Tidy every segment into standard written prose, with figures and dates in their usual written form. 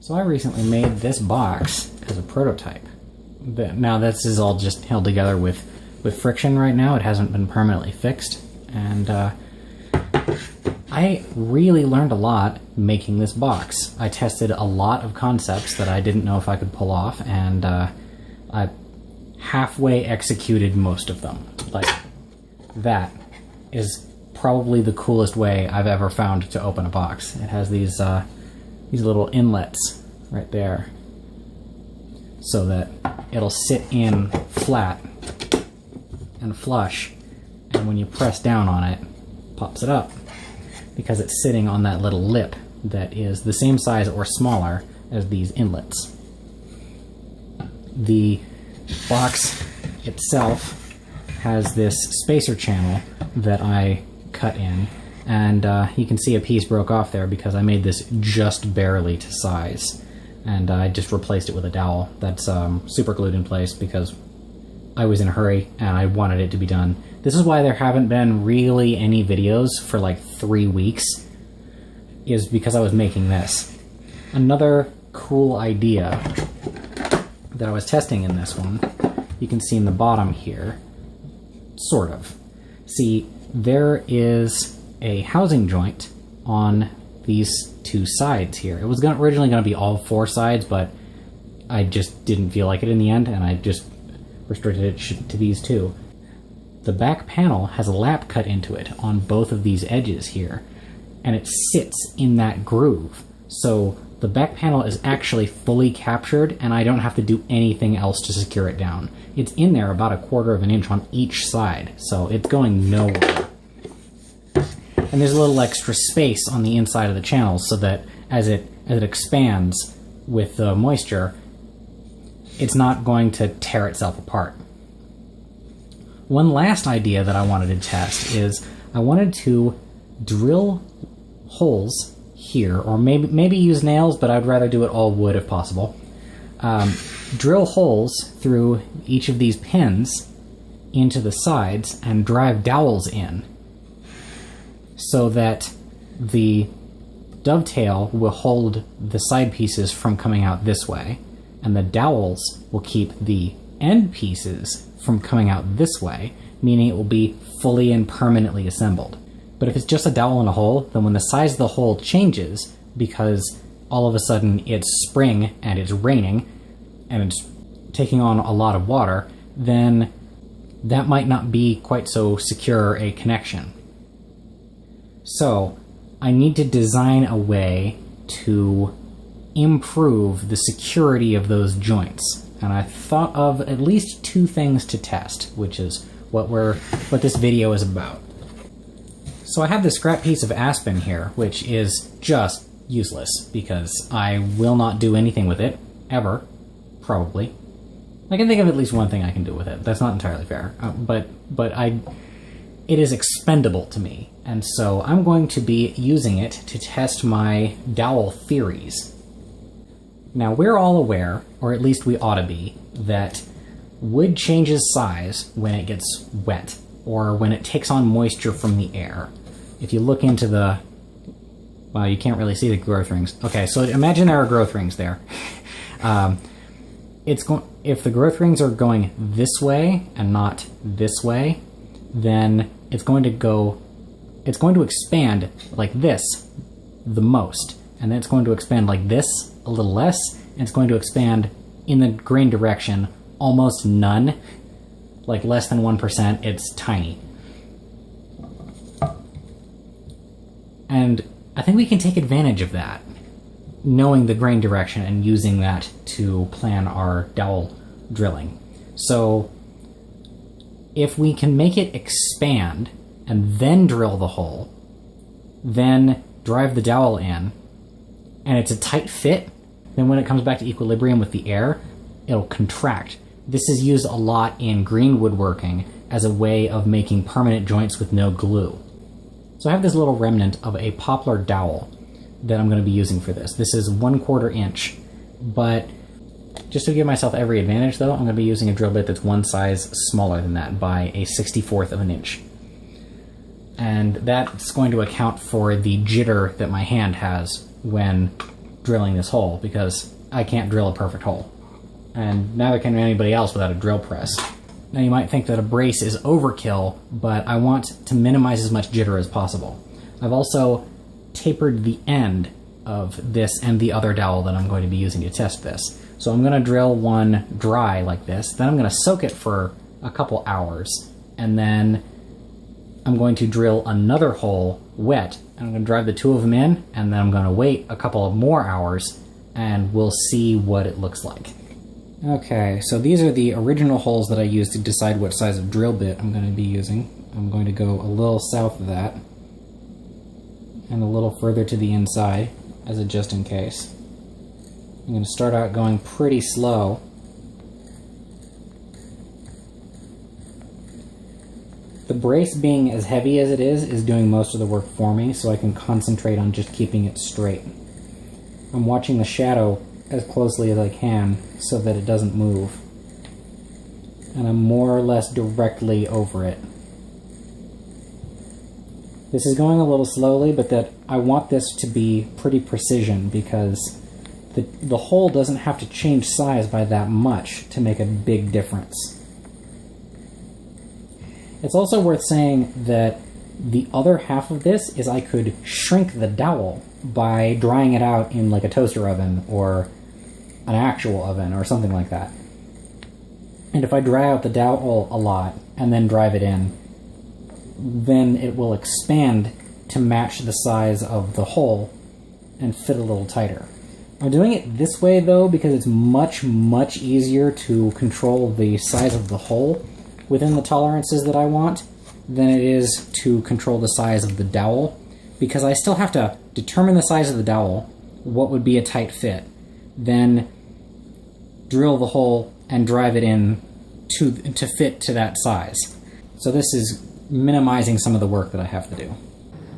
So I recently made this box as a prototype. Now this is all just held together with friction right now. It hasn't been permanently fixed. And I really learned a lot making this box. I tested a lot of concepts that I didn't know if I could pull off, and I halfway executed most of them. Like, that is probably the coolest way I've ever found to open a box. It has these little inlets right there so that it'll sit in flat and flush, and when you press down on it, pops it up because it's sitting on that little lip that is the same size or smaller as these inlets. The box itself has this spacer channel that I cut in, and you can see a piece broke off there because I made this just barely to size, and I just replaced it with a dowel that's super glued in place because I was in a hurry and I wanted it to be done. This is why there haven't been really any videos for like 3 weeks, is because I was making this. Another cool idea that I was testing in this one, you can see in the bottom here, sort of. See, there is a housing joint on these two sides here. It was originally going to be all 4 sides, but I just didn't feel like it in the end, and I just restricted it to these 2. The back panel has a lap cut into it on both of these edges here, and it sits in that groove. So the back panel is actually fully captured, and I don't have to do anything else to secure it down. It's in there about 1/4 inch on each side, so it's going nowhere. And there's a little extra space on the inside of the channels so that as it expands with the moisture, it's not going to tear itself apart. One last idea that I wanted to test is I wanted to drill holes here, or maybe use nails, but I'd rather do it all wood if possible. Drill holes through each of these pins into the sides and drive dowels in so that the dovetail will hold the side pieces from coming out this way, and the dowels will keep the end pieces from coming out this way, meaning it will be fully and permanently assembled. But if it's just a dowel in a hole, then when the size of the hole changes, because all of a sudden it's spring and it's raining and it's taking on a lot of water, then that might not be quite so secure a connection. So I need to design a way to improve the security of those joints. And I thought of at least 2 things to test, which is what this video is about. So I have this scrap piece of aspen here, which is just useless because I will not do anything with it, ever, probably. I can think of at least one thing I can do with it. That's not entirely fair, but it is expendable to me, and so I'm going to be using it to test my dowel theories. Now, we're all aware, or at least we ought to be, that wood changes size when it gets wet, or when it takes on moisture from the air. If you look into the... well, you can't really see the growth rings. Okay, so imagine there are growth rings there. If the growth rings are going this way and not this way, then it's going to expand like this the most, and then it's going to expand like this a little less, and it's going to expand in the grain direction almost none, like less than 1%. It's tiny. And I think we can take advantage of that, knowing the grain direction and using that to plan our dowel drilling. So if we can make it expand and then drill the hole, then drive the dowel in, and it's a tight fit, then when it comes back to equilibrium with the air, it'll contract. This is used a lot in green woodworking as a way of making permanent joints with no glue. So I have this little remnant of a poplar dowel that I'm going to be using for this. This is 1/4 inch, but just to give myself every advantage though, I'm going to be using a drill bit that's 1 size smaller than that by a 1/64 of an inch. And that's going to account for the jitter that my hand has when drilling this hole, because I can't drill a perfect hole. And neither can anybody else without a drill press. Now you might think that a brace is overkill, but I want to minimize as much jitter as possible. I've also tapered the end of this and the other dowel that I'm going to be using to test this. So I'm going to drill one dry like this, then I'm going to soak it for a couple hours, and then I'm going to drill another hole wet, and I'm going to drive the two of them in, and then I'm going to wait a couple of more hours, and we'll see what it looks like. Okay, so these are the original holes that I used to decide what size of drill bit I'm going to be using. I'm going to go a little south of that, and a little further to the inside, as a just in case. I'm going to start out going pretty slow. The brace being as heavy as it is doing most of the work for me, so I can concentrate on just keeping it straight. I'm watching the shadow as closely as I can so that it doesn't move. And I'm more or less directly over it. This is going a little slowly, but that I want this to be pretty precision, because the hole doesn't have to change size by that much to make a big difference. It's also worth saying that the other half of this is I could shrink the dowel by drying it out in like a toaster oven or an actual oven or something like that. And if I dry out the dowel a lot and then drive it in, then it will expand to match the size of the hole and fit a little tighter. I'm doing it this way though because it's much, much easier to control the size of the hole within the tolerances that I want than it is to control the size of the dowel, because I still have to determine the size of the dowel, what would be a tight fit, then drill the hole and drive it in to fit to that size. So this is minimizing some of the work that I have to do.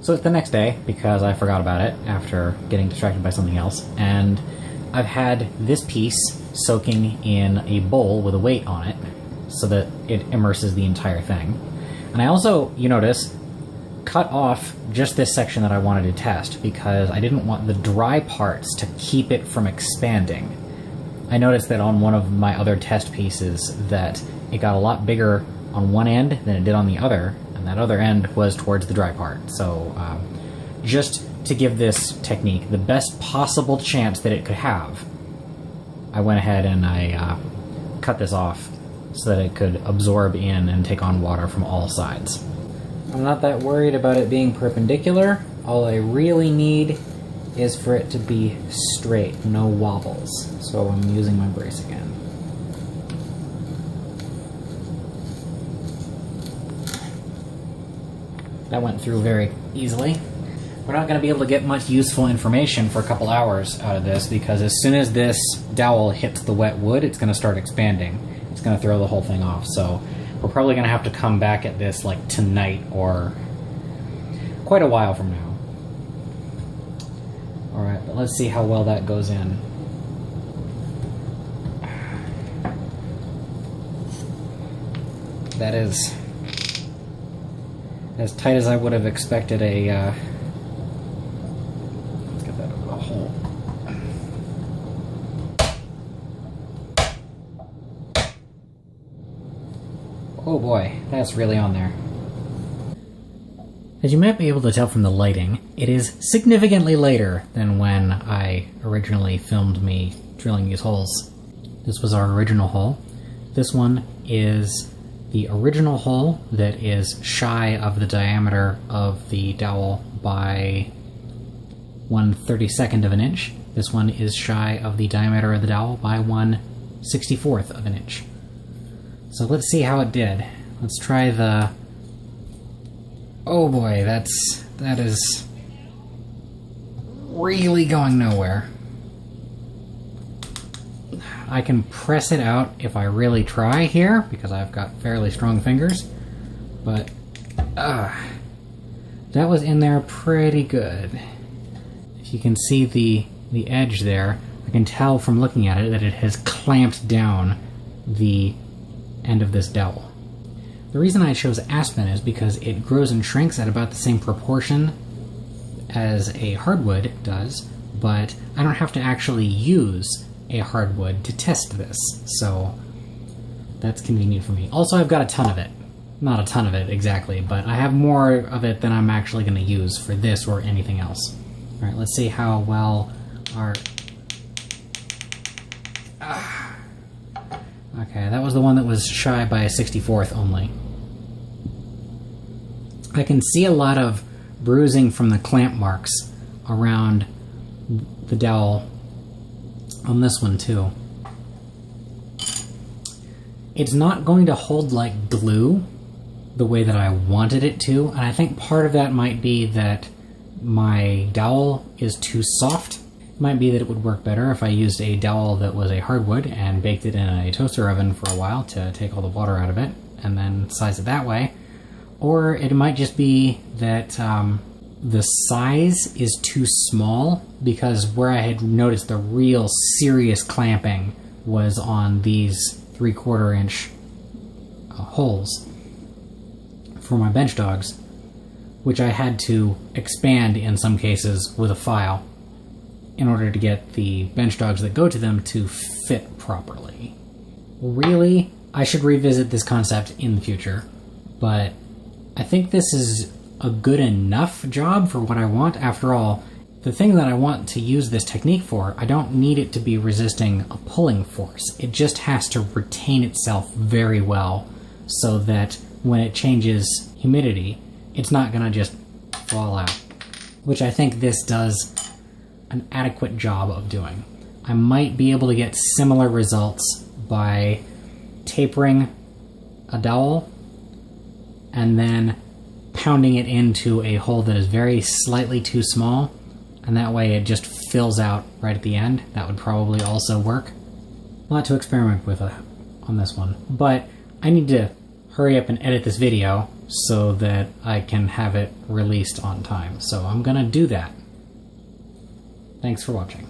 So it's the next day, because I forgot about it after getting distracted by something else, and I've had this piece soaking in a bowl with a weight on it so that it immerses the entire thing. And I also, you notice, cut off just this section that I wanted to test because I didn't want the dry parts to keep it from expanding. I noticed that on one of my other test pieces that it got a lot bigger on one end than it did on the other, and that other end was towards the dry part. So just to give this technique the best possible chance that it could have, I went ahead and I cut this off so that it could absorb in and take on water from all sides. I'm not that worried about it being perpendicular. All I really need is for it to be straight, no wobbles. So I'm using my brace again. That went through very easily. We're not going to be able to get much useful information for a couple hours out of this, because as soon as this dowel hits the wet wood, it's going to start expanding. It's going to throw the whole thing off. So we're probably going to have to come back at this like tonight or quite a while from now. Alright, but let's see how well that goes in. That is as tight as I would have expected a... let's get that out of the hole. Oh boy, that's really on there. As you might be able to tell from the lighting, it is significantly later than when I originally filmed me drilling these holes. This was our original hole. This one is the original hole that is shy of the diameter of the dowel by 1/32 of an inch. This one is shy of the diameter of the dowel by 1/64 of an inch. So let's see how it did. Let's try the... Oh boy, that is really going nowhere. I can press it out if I really try here, because I've got fairly strong fingers, but that was in there pretty good. If you can see the edge there, I can tell from looking at it that it has clamped down the end of this dowel. The reason I chose aspen is because it grows and shrinks at about the same proportion as a hardwood does, but I don't have to actually use a hardwood to test this, so that's convenient for me. Also, I've got a ton of it. Not a ton of it, exactly, but I have more of it than I'm actually going to use for this or anything else. Alright, let's see how well our... Okay, that was the one that was shy by a 64th only. I can see a lot of bruising from the clamp marks around the dowel on this one too. It's not going to hold like glue the way that I wanted it to, and I think part of that might be that my dowel is too soft. It might be that it would work better if I used a dowel that was a hardwood and baked it in a toaster oven for a while to take all the water out of it and then size it that way. Or it might just be that the size is too small, because where I had noticed the real serious clamping was on these 3/4 inch holes for my bench dogs, which I had to expand in some cases with a file in order to get the bench dogs that go to them to fit properly. Really, I should revisit this concept in the future, but I think this is a good enough job for what I want. After all, the thing that I want to use this technique for, I don't need it to be resisting a pulling force. It just has to retain itself very well so that when it changes humidity, it's not going to just fall out, which I think this does an adequate job of doing. I might be able to get similar results by tapering a dowel and then pounding it into a hole that is very slightly too small, and that way it just fills out right at the end. That would probably also work. A lot to experiment with on this one, but I need to hurry up and edit this video so that I can have it released on time. So I'm gonna do that. Thanks for watching.